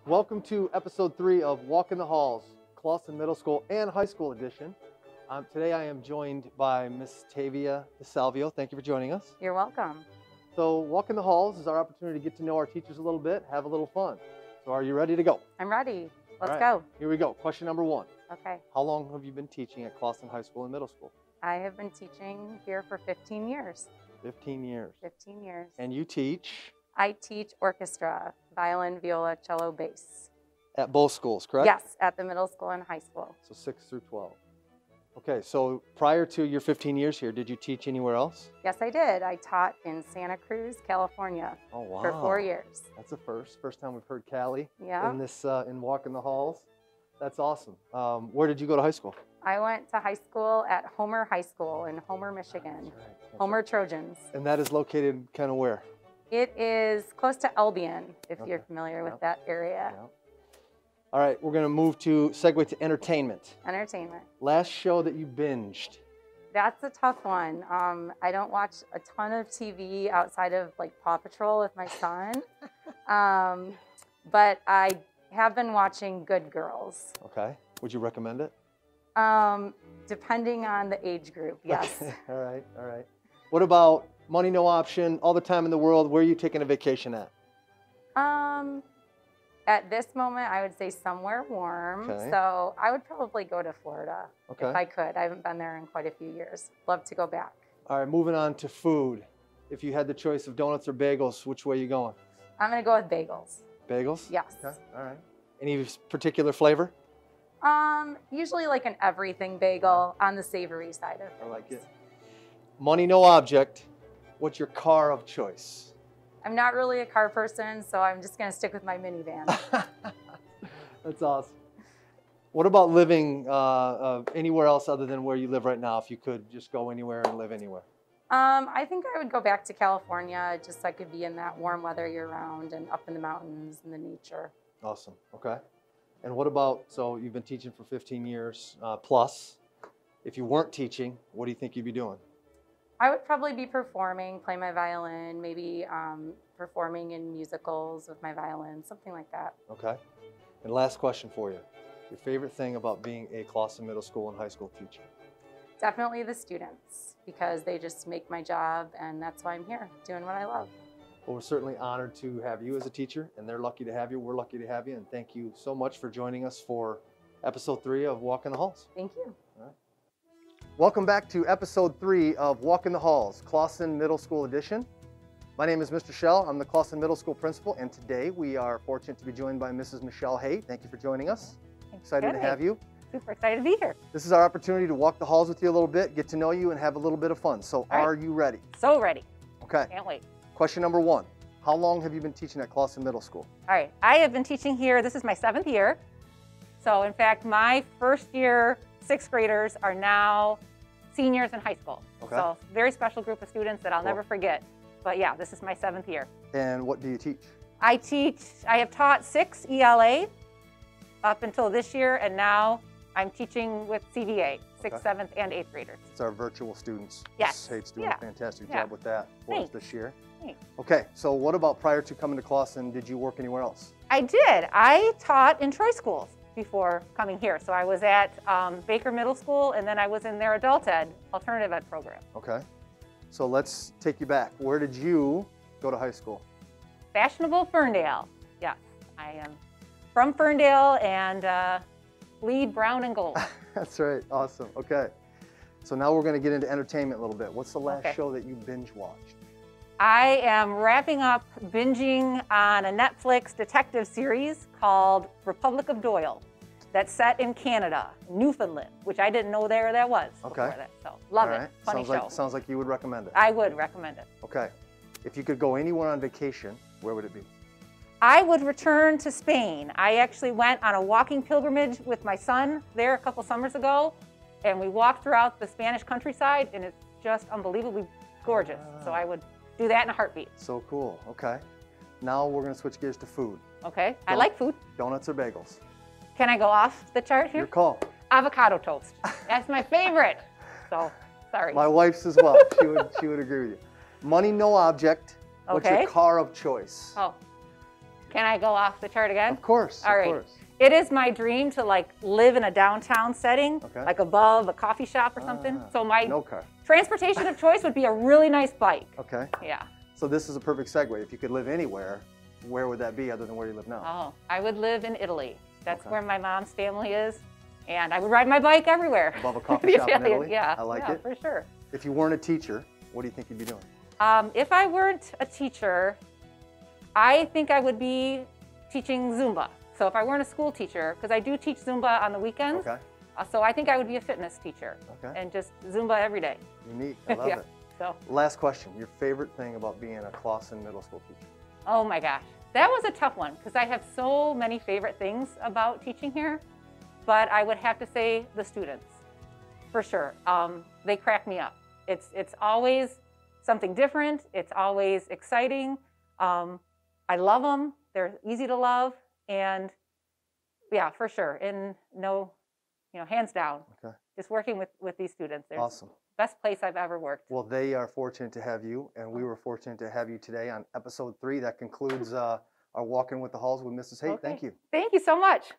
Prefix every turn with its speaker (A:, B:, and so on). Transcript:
A: Welcome to episode 3 of Walk in the Halls, Clauston Middle School and High School edition. Today I am joined by Miss Tavia DiSalvio. Thank you for joining us.
B: You're welcome.
A: So Walk in the Halls is our opportunity to get to know our teachers a little bit, have a little fun. So are you ready to go?
B: I'm ready. Let's
A: All right,
B: go.
A: Here we go. Question number 1.
B: Okay.
A: How long have you been teaching at Clauston High School and Middle School?
B: I have been teaching here for 15 years.
A: 15 years.
B: 15 years.
A: And you teach?
B: I teach orchestra, violin, viola, cello, bass.
A: At both schools, correct?
B: Yes, at the middle school and high school.
A: So 6 through 12. Okay, so prior to your 15 years here, did you teach anywhere else?
B: Yes, I did. I taught in Santa Cruz, California for 4 years.
A: That's a first. First time we've heard Cali
B: Yeah.
A: in this in Walk in the Halls. That's awesome. Where did you go to high school?
B: I went to high school at Homer High School in Homer, Michigan.
A: That's right. That's
B: Homer
A: right.
B: Trojans.
A: And that is located kind of where?
B: It is close to Albion, if
A: Okay.
B: you're familiar with
A: Yep.
B: that area.
A: Yeah. All right, we're going to segue to entertainment.
B: Entertainment.
A: Last show that you binged.
B: That's a tough one. I don't watch a ton of TV outside of like Paw Patrol with my son, but I have been watching Good Girls.
A: Okay. Would you recommend it?
B: Depending on the age group, yes.
A: Okay. All right. All right. What about money, no option, all the time in the world? Where are you taking a vacation at?
B: At this moment, I would say somewhere warm.
A: Okay.
B: So I would probably go to Florida
A: Okay.
B: if I could. I haven't been there in quite a few years. Love to go back.
A: All right, moving on to food. If you had the choice of donuts or bagels, which way are you going?
B: I'm going to go with bagels.
A: Bagels?
B: Yes.
A: Okay. All right. Any particular flavor?
B: Usually like an everything bagel on the savory side of things.
A: I like it. Money, no object. What's your car of choice?
B: I'm not really a car person, so I'm just going to stick with my minivan.
A: That's awesome. What about living anywhere else other than where you live right now? If you could just go anywhere and live anywhere.
B: I think I would go back to California just so I could be in that warm weather year round and up in the mountains and the nature.
A: Awesome. Okay. And what about, so you've been teaching for 15 years plus. If you weren't teaching, what do you think you'd be doing?
B: I would probably be performing, playing my violin, maybe performing in musicals with my violin, something like that.
A: Okay. And last question for you. Your favorite thing about being a Clauston Middle School and High School teacher?
B: Definitely the students, because they just make my job, and that's why I'm here, doing what I love.
A: Well, we're certainly honored to have you as a teacher, and they're lucky to have you. We're lucky to have you, and thank you so much for joining us for episode 3 of Walk in the Halls.
B: Thank you.
A: All right. Welcome back to episode 3 of Walk in the Halls, Clauston Middle School edition. My name is Mr. Shell. I'm the Clauston Middle School principal, and today we are fortunate to be joined by Mrs. Michelle Haight. Thank you for joining us. Excited to have you.
C: Super excited to be here.
A: This is our opportunity to walk the halls with you a little bit, get to know you, and have a little bit of fun. So are you ready?
C: So ready.
A: Okay.
C: Can't wait.
A: Question number 1. How long have you been teaching at Clauston Middle School?
C: All right. I have been teaching here. This is my 7th year. So in fact, my first year 6th graders are now seniors in high school.
A: Okay.
C: So very special group of students that I'll
A: Cool.
C: never forget. But yeah, this is my 7th year.
A: And what do you teach?
C: I have taught 6 ELA up until this year, and now I'm teaching with CVA, 6th,
A: Okay.
C: 7th, and 8th graders.
A: It's our virtual students.
C: Yes.
A: Ms. Haight's doing
C: Yeah.
A: a fantastic
C: Yeah.
A: job with that for us
C: Thanks.
A: this year.
C: Thanks.
A: Okay, so what about prior to coming to Clauston, did you work anywhere else?
C: I did. I taught in Troy schools before coming here. So I was at Baker Middle School, and then I was in their adult ed, alternative ed program.
A: Okay, so let's take you back. Where did you go to high school?
C: Fashionable Ferndale. Yes, I am from Ferndale and bleed brown and gold.
A: That's right, awesome, okay. So now we're gonna get into entertainment a little bit. What's the last
C: Okay.
A: show that you binge watched?
C: I am wrapping up binging on a Netflix detective series called Republic of Doyle that's set in Canada, Newfoundland, which I didn't know that was
A: Okay.
C: before that. So love
A: All
C: it.
A: right.
C: Funny show.
A: Sounds like you would recommend it.
C: I would recommend it.
A: Okay, if you could go anywhere on vacation, where would it be?
C: I would return to Spain. I actually went on a walking pilgrimage with my son there a couple summers ago, and we walked throughout the Spanish countryside, and it's just unbelievably gorgeous. So I would do that in a heartbeat.
A: So cool, okay. Now we're gonna switch gears to food.
C: Okay, I like food.
A: Donuts or bagels?
C: Can I go off the chart here?
A: Your call.
C: Avocado toast. That's my favorite. So, sorry.
A: My wife's as well. She would agree with you. Money, no object. What's your
C: Okay.
A: car of choice?
C: Oh, Can I go off the chart again?
A: Of course.
C: All right.
A: Of course.
C: It is my dream to like live in a downtown setting,
A: Okay.
C: like above a coffee shop or something. So my
A: no car.
C: transportation of choice would be a really nice bike.
A: Okay.
C: Yeah.
A: So this is a perfect segue. If you could live anywhere, where would that be other than where you live now?
C: Oh, I would live in Italy. That's
A: Okay.
C: where my mom's family is. And I would ride my bike everywhere.
A: Above a coffee shop in Italy?
C: Yeah.
A: I like
C: yeah,
A: it.
C: for sure.
A: If you weren't a teacher, what do you think you'd be doing?
C: If I weren't a teacher, I think I would be teaching Zumba. So if I weren't a school teacher, because I do teach Zumba on the weekends,
A: Okay.
C: So I think I would be a fitness teacher
A: Okay.
C: and just Zumba every day.
A: Unique. I love
C: Yeah.
A: it.
C: So,
A: Last question. Your favorite thing about being a Clawson middle school teacher?
C: oh my gosh, that was a tough one because I have so many favorite things about teaching here, but I would have to say the students, for sure. They crack me up. It's always something different. It's always exciting. I love them. They're easy to love, and yeah, for sure. And no, hands down.
A: Okay.
C: Just working with these students. They're
A: Awesome.
C: best place I've ever worked.
A: Well, they are fortunate to have you, and we were fortunate to have you today on episode 3. That concludes our Walking with the Halls with Mrs. Haight.
C: Okay.
A: Thank you.
C: Thank you so much.